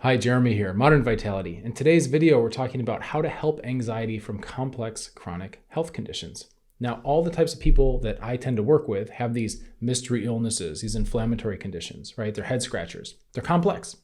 Hi, Jeremy here, Modern Vitality. In today's video, we're talking about how to help anxiety from complex chronic health conditions. Now, all the types of people that I tend to work with have these mystery illnesses, these inflammatory conditions, right? They're head scratchers. They're complex,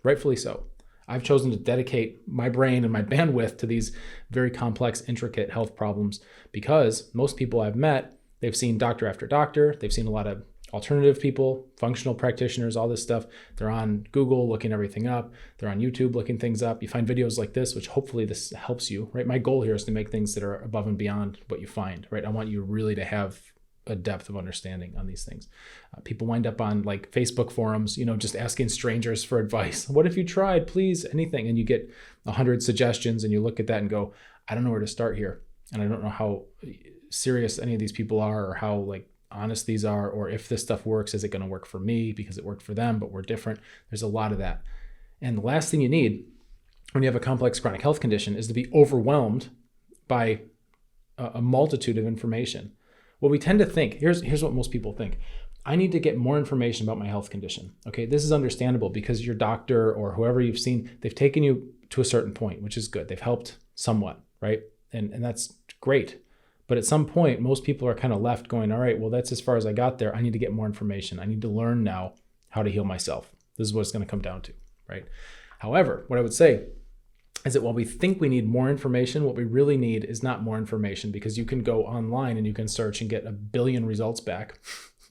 rightfully so. I've chosen to dedicate my brain and my bandwidth to these very complex, intricate health problems because most people I've met, they've seen doctor after doctor, they've seen a lot of alternative people, functional practitioners, all this stuff. They're on Google looking everything up. They're on YouTube looking things up. You find videos like this, which hopefully this helps you, right? My goal here is to make things that are above and beyond what you find, right? I want you really to have a depth of understanding on these things. People wind up on like Facebook forums, just asking strangers for advice. What if you tried, please, anything? And you get 100 suggestions and you look at that and go, I don't know where to start here. And I don't know how serious any of these people are or how honest these are, or if this stuff works, is it going to work for me because it worked for them, but we're different. There's a lot of that. And the last thing you need when you have a complex chronic health condition is to be overwhelmed by a multitude of information. What we tend to think, here's what most people think. I need to get more information about my health condition. Okay, this is understandable because your doctor or whoever you've seen, they've taken you to a certain point, which is good. They've helped somewhat, right? And that's great. But at some point, most people are kind of left going, all right, well, that's as far as I got there. I need to get more information. I need to learn now how to heal myself. This is what it's going to come down to, right? However, what I would say is that while we think we need more information, what we really need is not more information, because you can go online and you can search and get 1 billion results back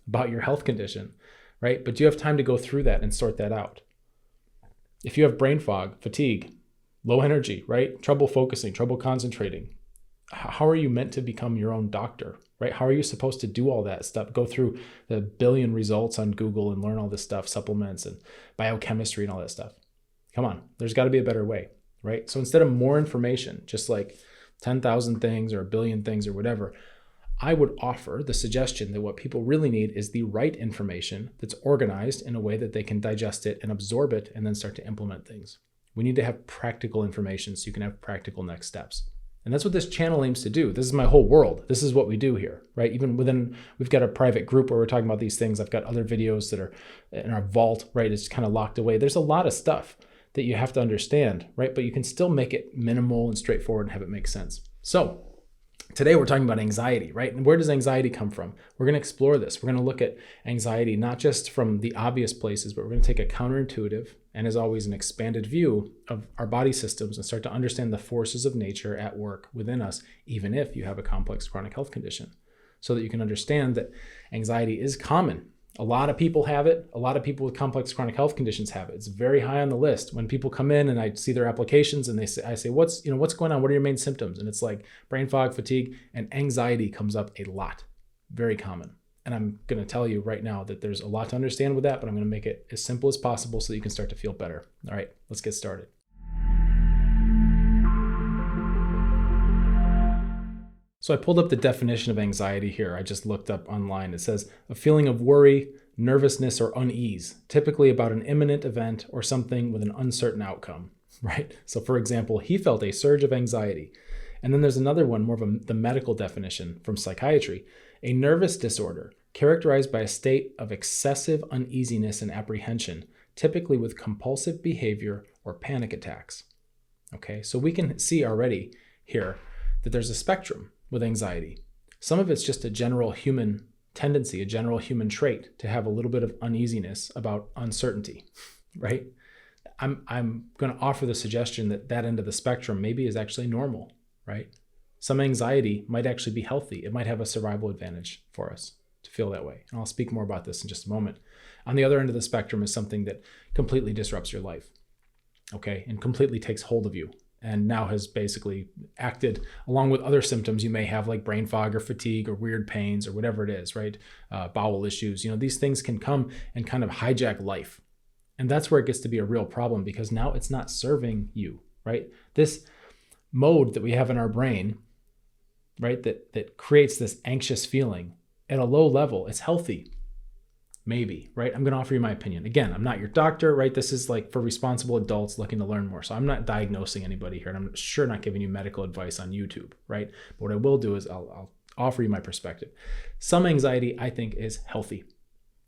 about your health condition, right? But do you have time to go through that and sort that out? If you have brain fog, fatigue, low energy, right? Trouble focusing, trouble concentrating, how are you meant to become your own doctor, right? How are you supposed to do all that stuff? Go through the 1 billion results on Google and learn all this stuff, supplements and biochemistry and all that stuff. Come on, there's got to be a better way, right? So instead of more information, just like 10,000 things or 1 billion things or whatever, I would offer the suggestion that what people really need is the right information that's organized in a way that they can digest it and absorb it and then start to implement things. We need to have practical information so you can have practical next steps. And that's what this channel aims to do. This is my whole world. This is what we do here, right? Even within, we've got a private group where we're talking about these things. I've got other videos that are in our vault, right? It's kind of locked away. There's a lot of stuff that you have to understand, right? But you can still make it minimal and straightforward and have it make sense. So today we're talking about anxiety, right? And where does anxiety come from? We're going to explore this. We're going to look at anxiety, not just from the obvious places, but we're going to take a counterintuitive and, as always, an expanded view of our body systems and start to understand the forces of nature at work within us, even if you have a complex chronic health condition, so that you can understand that anxiety is common. A lot of people have it. A lot of people with complex chronic health conditions have it. It's very high on the list. When people come in and I see their applications and I say, what's going on? What are your main symptoms? And it's like brain fog, fatigue, and anxiety comes up a lot. Very common. And I'm going to tell you right now that there's a lot to understand with that, but I'm going to make it as simple as possible so that you can start to feel better. All right, let's get started. So I pulled up the definition of anxiety here. I just looked up online. It says a feeling of worry, nervousness, or unease, typically about an imminent event or something with an uncertain outcome, right? So for example, he felt a surge of anxiety. And then there's another one, more of the medical definition from psychiatry, a nervous disorder characterized by a state of excessive uneasiness and apprehension, typically with compulsive behavior or panic attacks. Okay, so we can see already here that there's a spectrum with anxiety. Some of it's just a general human tendency, a general human trait to have a little bit of uneasiness about uncertainty, right? I'm going to offer the suggestion that that end of the spectrum maybe is actually normal, right? Some anxiety might actually be healthy. It might have a survival advantage for us to feel that way. And I'll speak more about this in just a moment. On the other end of the spectrum is something that completely disrupts your life, okay? And completely takes hold of you and now has basically acted along with other symptoms you may have, like brain fog or fatigue or weird pains or whatever it is, right? Bowel issues, these things can come and kind of hijack life. And that's where it gets to be a real problem, because now it's not serving you, right? This mode that we have in our brain, right, that creates this anxious feeling at a low level, it's healthy. Maybe, right? I'm going to offer you my opinion. Again, I'm not your doctor, right? This is like for responsible adults looking to learn more. So I'm not diagnosing anybody here, and I'm sure not giving you medical advice on YouTube, right? But what I will do is I'll offer you my perspective. Some anxiety, I think, is healthy,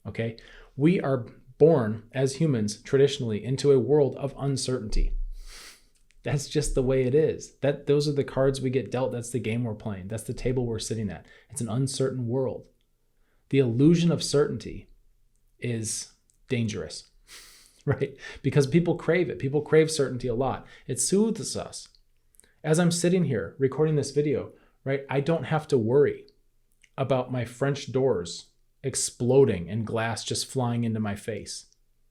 okay? We are born as humans traditionally into a world of uncertainty. That's just the way it is. Those are the cards we get dealt. That's the game we're playing. That's the table we're sitting at. It's an uncertain world. The illusion of certainty is dangerous, right? Because people crave it. People crave certainty a lot. It soothes us. As I'm sitting here recording this video, right, I don't have to worry about my French doors exploding and glass just flying into my face,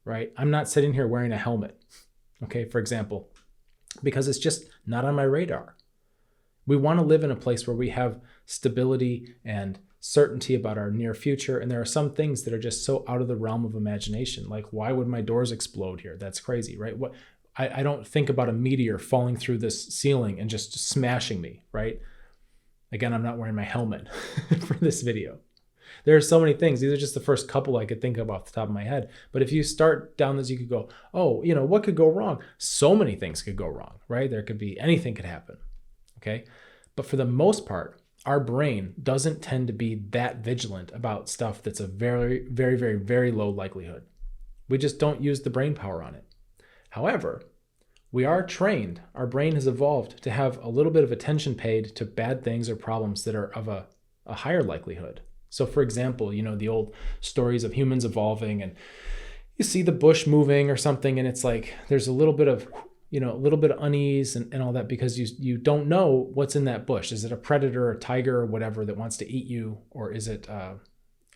right? I'm not sitting here wearing a helmet, okay, for example, because it's just not on my radar. We want to live in a place where we have stability and certainty about our near future. And there are some things that are just so out of the realm of imagination. Like, why would my doors explode here? That's crazy, right? I don't think about a meteor falling through this ceiling and just smashing me, right? Again, I'm not wearing my helmet for this video. There are so many things. These are just the first couple I could think of off the top of my head. But if you start down this, you could go, oh, what could go wrong? So many things could go wrong, right? There could be anything could happen, okay? But for the most part, our brain doesn't tend to be that vigilant about stuff that's a very, very, very, very low likelihood. We just don't use the brain power on it. However, we are trained, our brain has evolved to have a little bit of attention paid to bad things or problems that are of a higher likelihood. So for example, the old stories of humans evolving, and you see the bush moving or something, and it's like there's a little bit of unease and all that, because you don't know what's in that bush. Is it a predator, a tiger, or whatever that wants to eat you? Or is it a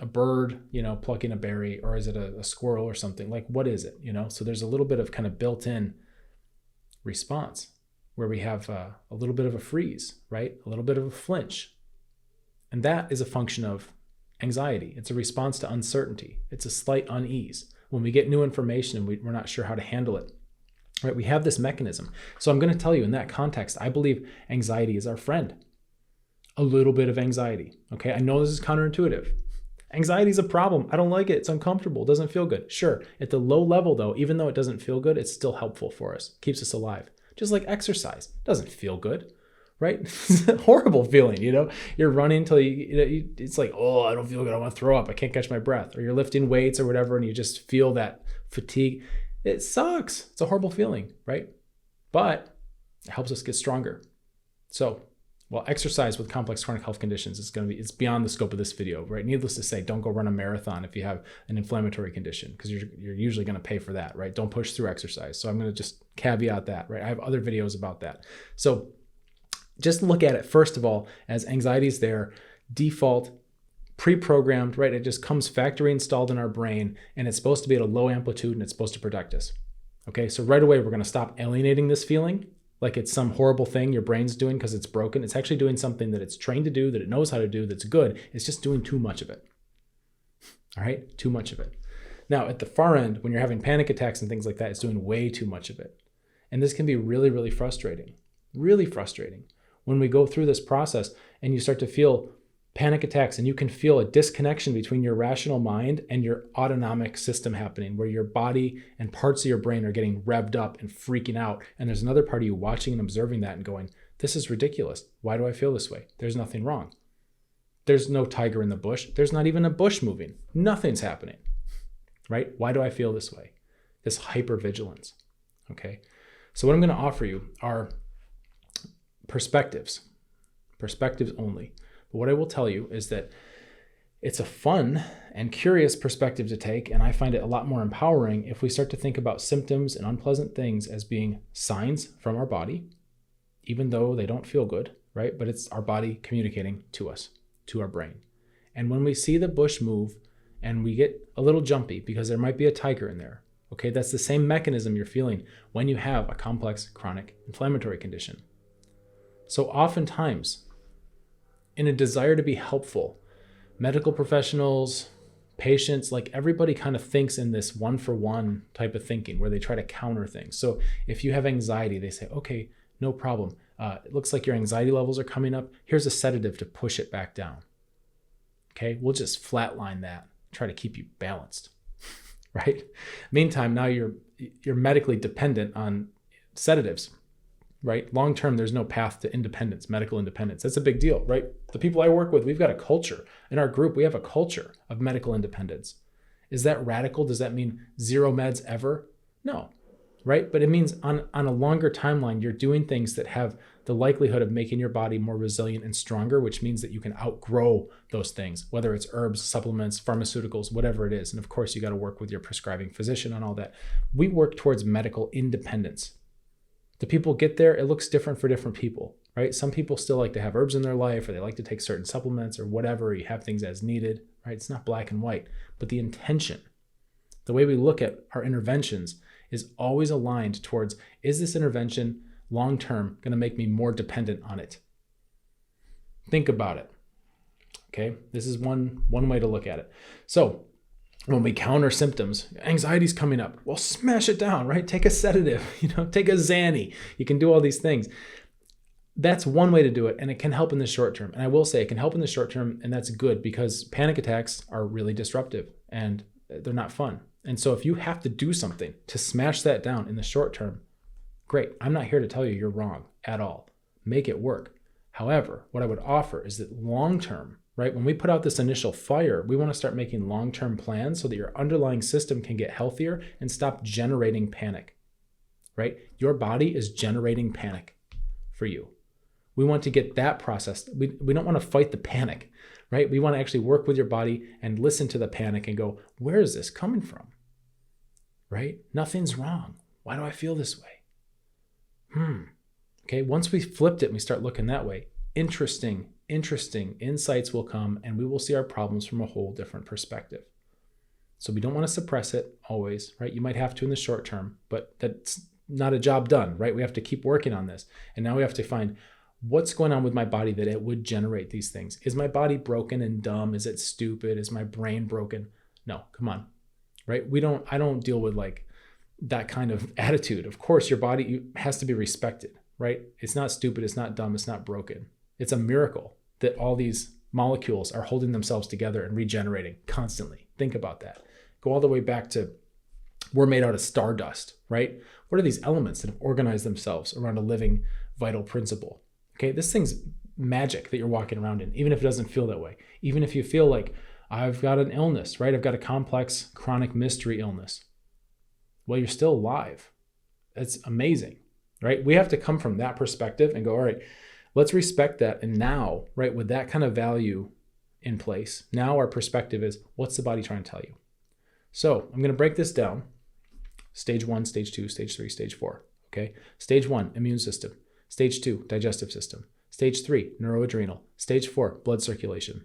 bird, plucking a berry? Or is it a squirrel or something? Like, what is it? So there's a little bit of kind of built-in response where we have a little bit of a freeze, right? A little bit of a flinch. And that is a function of anxiety. It's a response to uncertainty. It's a slight unease. When we get new information and we're not sure how to handle it, right? We have this mechanism. So I'm going to tell you, in that context, I believe anxiety is our friend. A little bit of anxiety. Okay. I know this is counterintuitive. Anxiety is a problem. I don't like it. It's uncomfortable. It doesn't feel good. Sure. At the low level though, even though it doesn't feel good, it's still helpful for us. Keeps us alive. Just like exercise. It doesn't feel good, right? It's a horrible feeling. You're running until it's like, oh, I don't feel good. I want to throw up. I can't catch my breath. Or you're lifting weights or whatever, and you just feel that fatigue. It sucks. It's a horrible feeling, right? But it helps us get stronger. So, exercise with complex chronic health conditions it's beyond the scope of this video, right? Needless to say, don't go run a marathon if you have an inflammatory condition, because you're usually going to pay for that, right? Don't push through exercise. So I'm going to just caveat that, right? I have other videos about that. So just look at it, first of all, as anxiety is there, default, pre-programmed, right? It just comes factory installed in our brain, and it's supposed to be at a low amplitude, and it's supposed to protect us. Okay, so right away, we're going to stop alienating this feeling like it's some horrible thing your brain's doing because it's broken. It's actually doing something that it's trained to do, that it knows how to do, that's good. It's just doing too much of it. All right, too much of it. Now, at the far end, when you're having panic attacks and things like that, it's doing way too much of it. And this can be really, really frustrating. Really frustrating. When we go through this process and you start to feel panic attacks, and you can feel a disconnection between your rational mind and your autonomic system happening, where your body and parts of your brain are getting revved up and freaking out. And there's another part of you watching and observing that and going, this is ridiculous. Why do I feel this way? There's nothing wrong. There's no tiger in the bush. There's not even a bush moving. Nothing's happening, right? Why do I feel this way? This hypervigilance, okay? So what I'm going to offer you are perspectives only. But what I will tell you is that it's a fun and curious perspective to take, and I find it a lot more empowering if we start to think about symptoms and unpleasant things as being signs from our body, even though they don't feel good, right? But it's our body communicating to us, to our brain. And when we see the bush move and we get a little jumpy because there might be a tiger in there, okay, that's the same mechanism you're feeling when you have a complex chronic inflammatory condition. So oftentimes, in a desire to be helpful, medical professionals, patients, like everybody kind of thinks in this one-for-one type of thinking where they try to counter things. So if you have anxiety, they say, okay, no problem. It looks like your anxiety levels are coming up. Here's a sedative to push it back down. Okay, we'll just flatline that, try to keep you balanced, right? Meantime, now you're medically dependent on sedatives. Right? Long-term, there's no path to independence, medical independence. That's a big deal, right? The people I work with, we've got a culture. In our group, we have a culture of medical independence. Is that radical? Does that mean zero meds ever? No, right? But it means on a longer timeline, you're doing things that have the likelihood of making your body more resilient and stronger, which means that you can outgrow those things, whether it's herbs, supplements, pharmaceuticals, whatever it is. And of course, you got to work with your prescribing physician on all that. We work towards medical independence. Do people get there? It looks different for different people, right? Some people still like to have herbs in their life, or they like to take certain supplements or whatever. You have things as needed, right? It's not black and white, but the intention, the way we look at our interventions is always aligned towards, is this intervention long-term going to make me more dependent on it? Think about it. Okay. This is one way to look at it. So when we counter symptoms, anxiety's coming up. Well, smash it down, right? Take a sedative, take a Xanny. You can do all these things. That's one way to do it, and it can help in the short term. And I will say it can help in the short term, and that's good because panic attacks are really disruptive and they're not fun. And so if you have to do something to smash that down in the short term, great. I'm not here to tell you you're wrong at all. Make it work. However, what I would offer is that long term, right? When we put out this initial fire, we want to start making long-term plans so that your underlying system can get healthier and stop generating panic, right? Your body is generating panic for you. We want to get that processed. We don't want to fight the panic, right? We want to actually work with your body and listen to the panic and go, where is this coming from, right? Nothing's wrong. Why do I feel this way? Okay, once we flipped it and we start looking that way, interesting insights will come and we will see our problems from a whole different perspective. So we don't want to suppress it always, right? You might have to in the short term, but that's not a job done, right? We have to keep working on this. And now we have to find what's going on with my body that it would generate these things. Is my body broken and dumb? Is it stupid? Is my brain broken? No, come on, right? I don't deal with like that kind of attitude. Of course, your body has to be respected, right? It's not stupid. It's not dumb. It's not broken. It's a miracle that all these molecules are holding themselves together and regenerating constantly. Think about that. Go all the way back to we're made out of stardust, right? What are these elements that have organized themselves around a living vital principle? Okay, this thing's magic that you're walking around in, even if it doesn't feel that way. Even if you feel like I've got an illness, right? I've got a complex chronic mystery illness. Well, you're still alive. That's amazing, right? We have to come from that perspective and go, all right, let's respect that. And now, right, with that kind of value in place, now our perspective is, what's the body trying to tell you? So I'm going to break this down. Stage 1, stage 2, stage 3, stage 4. Okay. Stage 1, immune system. Stage 2, digestive system. Stage 3, neuroadrenal. Stage 4, blood circulation.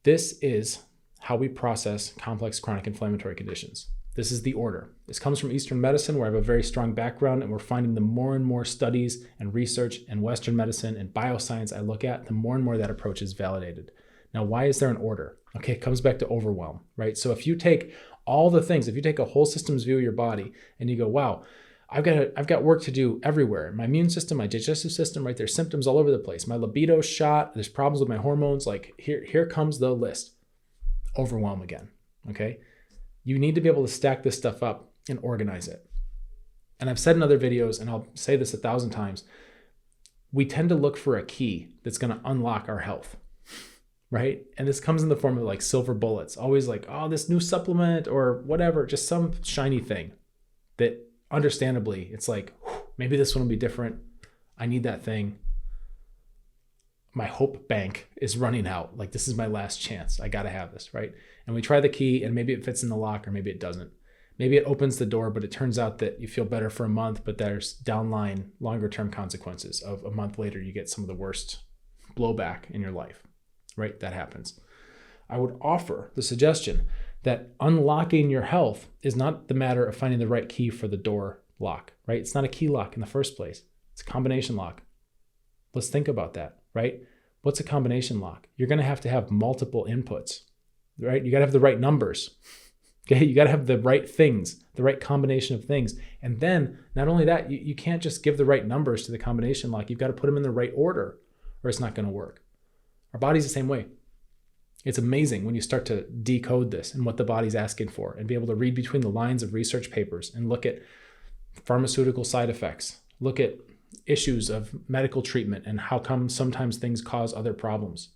This is how we process complex chronic inflammatory conditions. This is the order. This comes from Eastern medicine, where I have a very strong background, and we're finding the more and more studies and research and Western medicine and bioscience I look at, the more and more that approach is validated. Now, why is there an order? Okay, it comes back to overwhelm, right? So if you take all the things, if you take a whole systems view of your body and you go, wow, I've got work to do everywhere. My immune system, my digestive system, right? There's symptoms all over the place. My libido's shot. There's problems with my hormones. Like here comes the list. Overwhelm again, okay? You need to be able to stack this stuff up and organize it. And I've said in other videos, and I'll say this 1,000 times, we tend to look for a key that's going to unlock our health, right? And this comes in the form of like silver bullets, always like, oh, this new supplement or whatever, just some shiny thing that understandably, it's like, maybe this one will be different. I need that thing. My hope bank is running out. Like, this is my last chance. I got to have this, right? And we try the key and maybe it fits in the lock or maybe it doesn't. Maybe it opens the door, but it turns out that you feel better for a month, but there's downline longer term consequences of a month later, you get some of the worst blowback in your life, right? That happens. I would offer the suggestion that unlocking your health is not the matter of finding the right key for the door lock, right? It's not a key lock in the first place. It's a combination lock. Let's think about that, right? What's a combination lock? You're going to have multiple inputs, right? You got to have the right numbers. Okay. You got to have the right things, the right combination of things. And then not only that, you can't just give the right numbers to the combination lock. You've got to put them in the right order or it's not going to work. Our body's the same way. It's amazing when you start to decode this and what the body's asking for and be able to read between the lines of research papers and look at pharmaceutical side effects, look at issues of medical treatment and how come sometimes things cause other problems,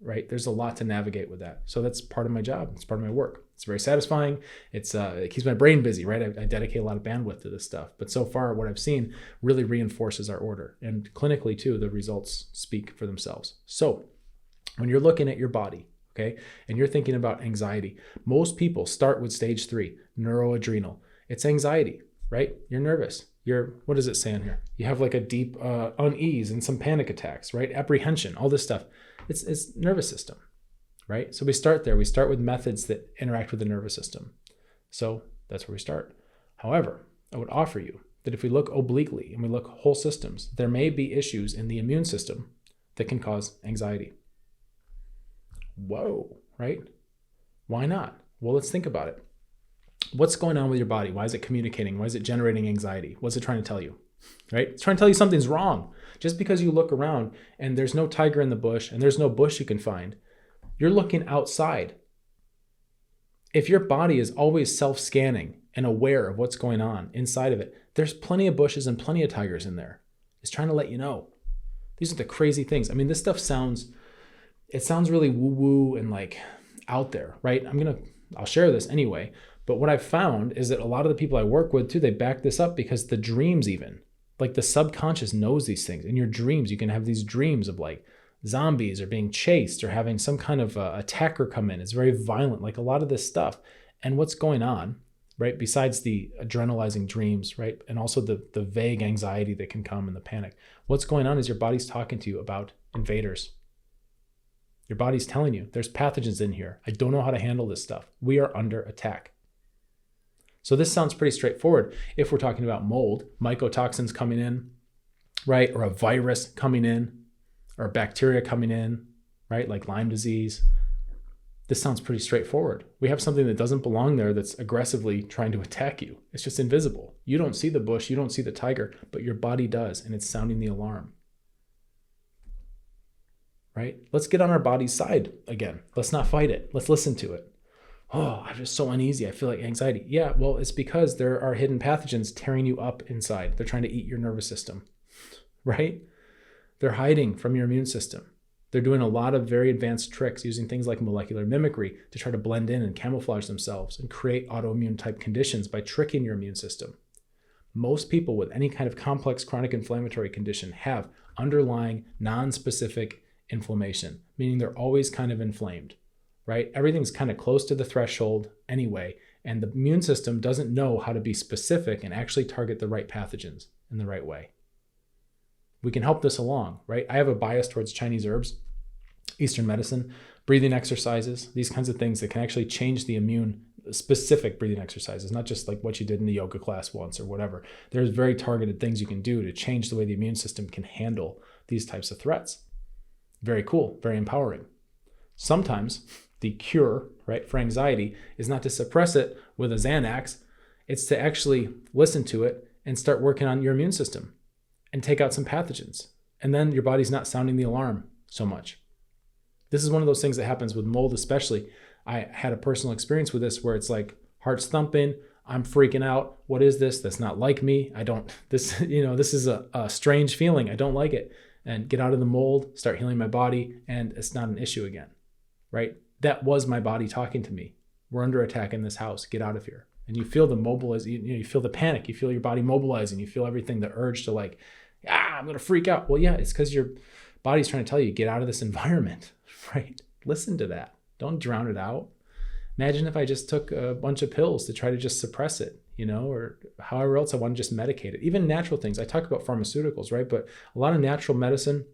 right? There's a lot to navigate with that. So that's part of my job. It's part of my work. It's very satisfying. It keeps my brain busy, right? I dedicate a lot of bandwidth to this stuff. But so far, what I've seen really reinforces our order. And clinically, too, the results speak for themselves. So when you're looking at your body, okay, and you're thinking about anxiety, most people start with stage 3, neuroadrenal. It's anxiety, right? You're nervous. What does it say in here? You have like a deep unease and some panic attacks, right? Apprehension, all this stuff. It's nervous system. Right? So we start there. We start with methods that interact with the nervous system. So that's where we start. However, I would offer you that if we look obliquely and we look whole systems, there may be issues in the immune system that can cause anxiety. Whoa, right? Why not? Well, let's think about it. What's going on with your body? Why is it communicating? Why is it generating anxiety? What's it trying to tell you? Right? It's trying to tell you something's wrong. Just because you look around and there's no tiger in the bush and there's no bush you can find, you're looking outside. If your body is always self-scanning and aware of what's going on inside of it, there's plenty of bushes and plenty of tigers in there. It's trying to let you know. These are the crazy things. I mean, this stuff sounds really woo-woo and like out there, right? I'll share this anyway. But what I've found is that a lot of the people I work with too, they back this up because the dreams even, like the subconscious knows these things. In your dreams, you can have these dreams of like, zombies or being chased or having some kind of attacker come in. It's very violent, like a lot of this stuff. And what's going on, right? Besides the adrenalizing dreams, right? And also the vague anxiety that can come and the panic. What's going on is your body's talking to you about invaders. Your body's telling you there's pathogens in here. I don't know how to handle this stuff. We are under attack. So this sounds pretty straightforward. If we're talking about mold, mycotoxins coming in, right? Or a virus coming in, or bacteria coming in, right? Like Lyme disease. This sounds pretty straightforward. We have something that doesn't belong there that's aggressively trying to attack you. It's just invisible. You don't see the bush, you don't see the tiger, but your body does, and it's sounding the alarm. Right? Let's get on our body's side again. Let's not fight it. Let's listen to it. Oh, I'm just so uneasy. I feel like anxiety. Yeah, well, it's because there are hidden pathogens tearing you up inside. They're trying to eat your nervous system, right? They're hiding from your immune system. They're doing a lot of very advanced tricks using things like molecular mimicry to try to blend in and camouflage themselves and create autoimmune type conditions by tricking your immune system. Most people with any kind of complex chronic inflammatory condition have underlying non-specific inflammation, meaning they're always kind of inflamed, right? Everything's kind of close to the threshold anyway, and the immune system doesn't know how to be specific and actually target the right pathogens in the right way. We can help this along, right? I have a bias towards Chinese herbs, Eastern medicine, breathing exercises, these kinds of things that can actually change the immune, specific breathing exercises, not just like what you did in the yoga class once or whatever. There's very targeted things you can do to change the way the immune system can handle these types of threats. Very cool, very empowering. Sometimes the cure, right, for anxiety is not to suppress it with a Xanax, it's to actually listen to it and start working on your immune system and take out some pathogens. And then your body's not sounding the alarm so much. This is one of those things that happens with mold especially. I had a personal experience with this where it's like heart's thumping, I'm freaking out. What is this? That's not like me. This is a strange feeling. I don't like it. And get out of the mold, start healing my body, and it's not an issue again, right? That was my body talking to me. We're under attack in this house. Get out of here. And you feel the you feel the panic. You feel your body mobilizing. You feel everything, the urge to like, I'm going to freak out. Well, yeah, it's because your body's trying to tell you, get out of this environment, right? Listen to that. Don't drown it out. Imagine if I just took a bunch of pills to try to just suppress it, or however else I want to just medicate it. Even natural things. I talk about pharmaceuticals, right? But a lot of natural medicine,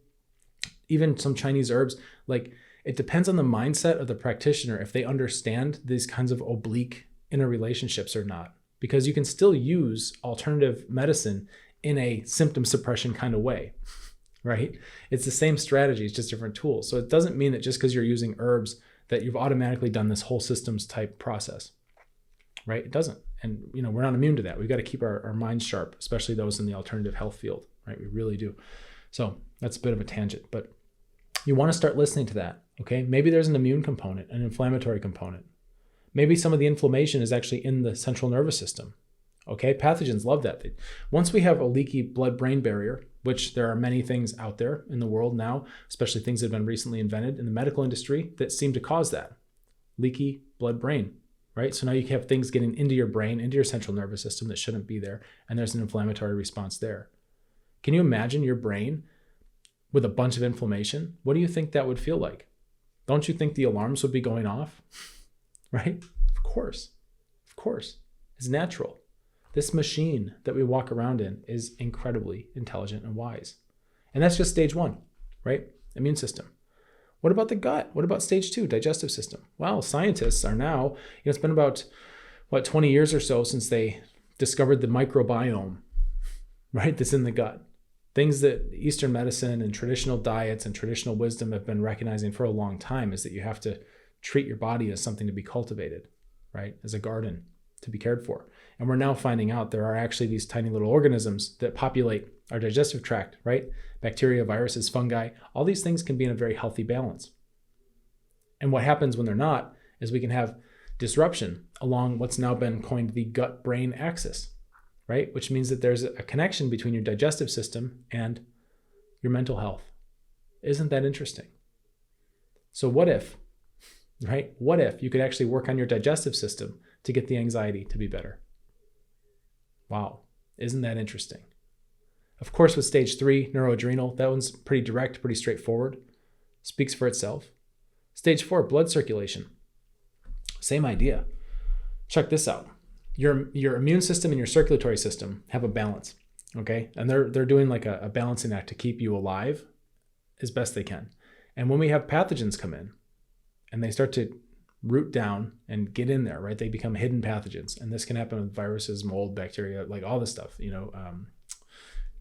even some Chinese herbs, like it depends on the mindset of the practitioner if they understand these kinds of oblique interrelationships or not. Because you can still use alternative medicine in a symptom suppression kind of way, right? It's the same strategy, it's just different tools. So it doesn't mean that just because you're using herbs that you've automatically done this whole systems type process, right? It doesn't. And we're not immune to that. We've got to keep our minds sharp, especially those in the alternative health field, right? We really do. So that's a bit of a tangent, but you want to start listening to that, okay? Maybe there's an immune component, an inflammatory component. Maybe some of the inflammation is actually in the central nervous system, okay? Pathogens love that. Once we have a leaky blood-brain barrier, which there are many things out there in the world now, especially things that have been recently invented in the medical industry that seem to cause that. Leaky blood-brain, right? So now you have things getting into your brain, into your central nervous system that shouldn't be there, and there's an inflammatory response there. Can you imagine your brain with a bunch of inflammation? What do you think that would feel like? Don't you think the alarms would be going off? Right? Of course. Of course. It's natural. This machine that we walk around in is incredibly intelligent and wise. And that's just stage 1, right? Immune system. What about the gut? What about stage 2, digestive system? Well, scientists are now, it's been about, 20 years or so since they discovered the microbiome, right? That's in the gut. Things that Eastern medicine and traditional diets and traditional wisdom have been recognizing for a long time is that you have to treat your body as something to be cultivated, right? As a garden to be cared for. And we're now finding out there are actually these tiny little organisms that populate our digestive tract, right? Bacteria, viruses, fungi, all these things can be in a very healthy balance. And what happens when they're not is we can have disruption along what's now been coined the gut-brain axis, right? Which means that there's a connection between your digestive system and your mental health. Isn't that interesting? So what if, right? What if you could actually work on your digestive system to get the anxiety to be better? Wow, isn't that interesting? Of course, with stage 3, neuroadrenal, that one's pretty direct, pretty straightforward. Speaks for itself. Stage 4, blood circulation. Same idea. Check this out. Your immune system and your circulatory system have a balance, okay? And they're doing like a balancing act to keep you alive as best they can. And when we have pathogens come in and they start to root down and get in there, right? They become hidden pathogens. And this can happen with viruses, mold, bacteria, like all this stuff,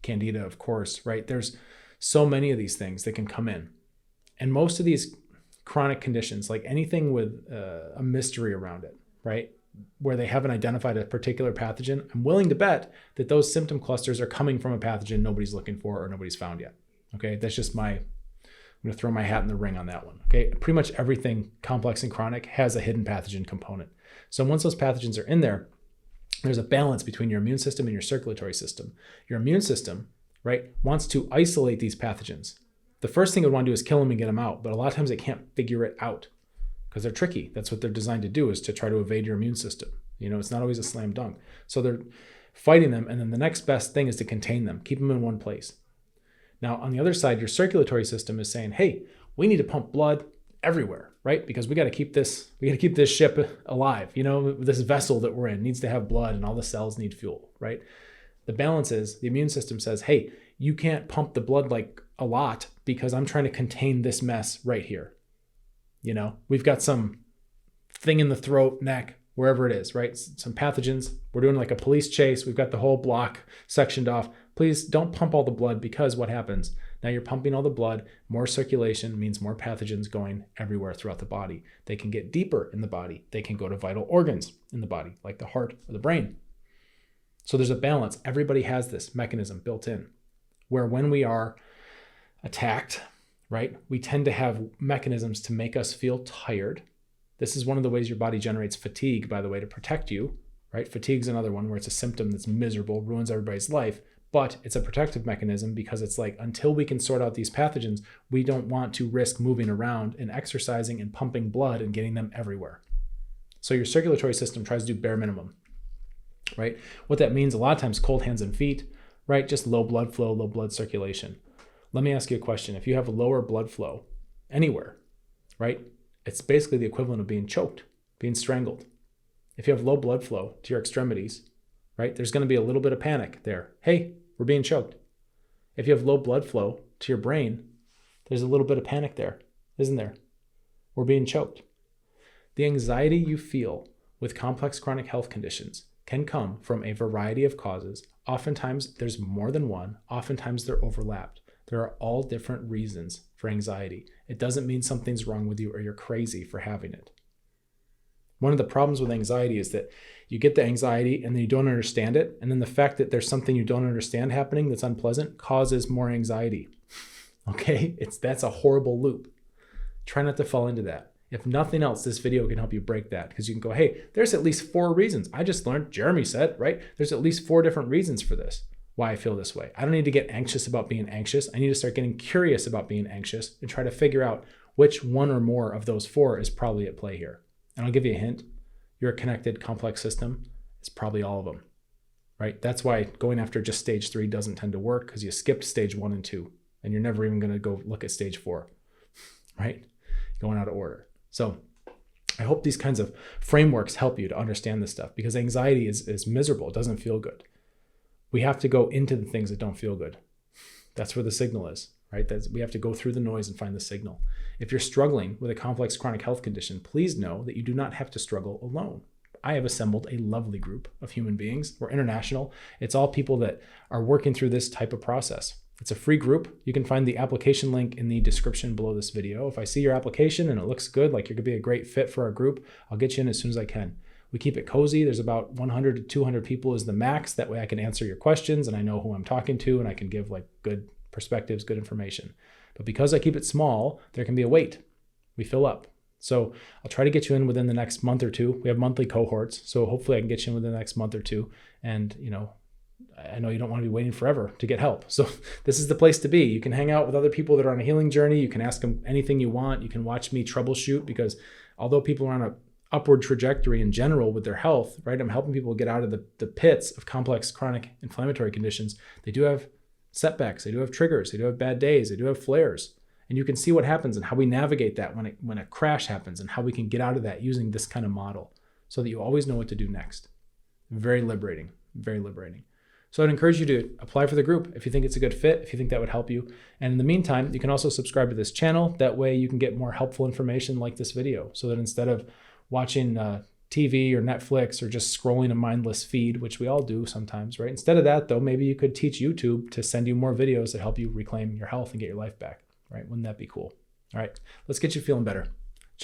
Candida, of course, right? There's so many of these things that can come in. And most of these chronic conditions, like anything with a mystery around it, right? Where they haven't identified a particular pathogen, I'm willing to bet that those symptom clusters are coming from a pathogen nobody's looking for or nobody's found yet. Okay, that's just I'm going to throw my hat in the ring on that one. Okay, pretty much everything complex and chronic has a hidden pathogen component. So once those pathogens are in there, there's a balance between your immune system and your circulatory system. Your immune system, right, wants to isolate these pathogens. The first thing it would want to do is kill them and get them out, but a lot of times it can't figure it out because they're tricky. That's what they're designed to do, is to try to evade your immune system. It's not always a slam dunk. So they're fighting them, and then the next best thing is to contain them, keep them in one place. Now, on the other side, your circulatory system is saying, hey, we need to pump blood everywhere, right? Because we got to keep this ship alive. This vessel that we're in needs to have blood and all the cells need fuel, right? The balance is the immune system says, hey, you can't pump the blood like a lot because I'm trying to contain this mess right here. We've got some thing in the throat, neck, wherever it is, right? Some pathogens. We're doing like a police chase. We've got the whole block sectioned off. Please don't pump all the blood, because what happens? Now you're pumping all the blood. More circulation means more pathogens going everywhere throughout the body. They can get deeper in the body. They can go to vital organs in the body, like the heart or the brain. So there's a balance. Everybody has this mechanism built in, where when we are attacked, right, we tend to have mechanisms to make us feel tired. This is one of the ways your body generates fatigue, by the way, to protect you, right? Fatigue's another one where it's a symptom that's miserable, ruins everybody's life, but it's a protective mechanism because it's like, until we can sort out these pathogens, we don't want to risk moving around and exercising and pumping blood and getting them everywhere. So your circulatory system tries to do bare minimum, right? What that means a lot of times, cold hands and feet, right? Just low blood flow, low blood circulation. Let me ask you a question. If you have lower blood flow anywhere, right? It's basically the equivalent of being choked, being strangled. If you have low blood flow to your extremities, right, there's going to be a little bit of panic there. Hey, we're being choked. If you have low blood flow to your brain, there's a little bit of panic there, isn't there? We're being choked. The anxiety you feel with complex chronic health conditions can come from a variety of causes. Oftentimes, there's more than one. Oftentimes, they're overlapped. There are all different reasons for anxiety. It doesn't mean something's wrong with you or you're crazy for having it. One of the problems with anxiety is that you get the anxiety and then you don't understand it. And then the fact that there's something you don't understand happening that's unpleasant causes more anxiety. Okay? That's a horrible loop. Try not to fall into that. If nothing else, this video can help you break that, because you can go, hey, there's at least 4 reasons. I just learned, Jeremy said, right? There's at least 4 different reasons for this, why I feel this way. I don't need to get anxious about being anxious. I need to start getting curious about being anxious and try to figure out which one or more of those 4 is probably at play here. And I'll give you a hint. you're a connected, complex system, it's probably all of them, right? That's why going after just stage 3 doesn't tend to work, because you skipped stage 1 and 2, and you're never even going to go look at stage 4, right? Going out of order. So I hope these kinds of frameworks help you to understand this stuff, because anxiety is miserable. It doesn't feel good. We have to go into the things that don't feel good. That's where the signal is, right? We have to go through the noise and find the signal. If you're struggling with a complex chronic health condition, please know that you do not have to struggle alone. I have assembled a lovely group of human beings. We're international. It's all people that are working through this type of process. It's a free group. You can find the application link in the description below this video. If I see your application and it looks good, like you're gonna be a great fit for our group, I'll get you in as soon as I can. We keep it cozy. There's about 100 to 200 people is the max. That way I can answer your questions and I know who I'm talking to, and I can give like good perspectives, good information. But because I keep it small, there can be a wait. We fill up. So I'll try to get you in within the next month or two. We have monthly cohorts, so hopefully I can get you in within the next month or two. And I know you don't want to be waiting forever to get help. So this is the place to be. You can hang out with other people that are on a healing journey. You can ask them anything you want. You can watch me troubleshoot, because although people are on an upward trajectory in general with their health, right? I'm helping people get out of the pits of complex chronic inflammatory conditions. They do have setbacks. They do have triggers. They do have bad days. They do have flares. And you can see what happens and how we navigate that when a crash happens, and how we can get out of that using this kind of model, so that you always know what to do next. Very liberating, very liberating. So I'd encourage you to apply for the group if you think it's a good fit, if you think that would help you. And in the meantime, you can also subscribe to this channel. That way you can get more helpful information like this video, so that instead of watching TV or Netflix or just scrolling a mindless feed, which we all do sometimes, right? Instead of that, though, maybe you could teach YouTube to send you more videos that help you reclaim your health and get your life back, right? Wouldn't that be cool? All right, let's get you feeling better.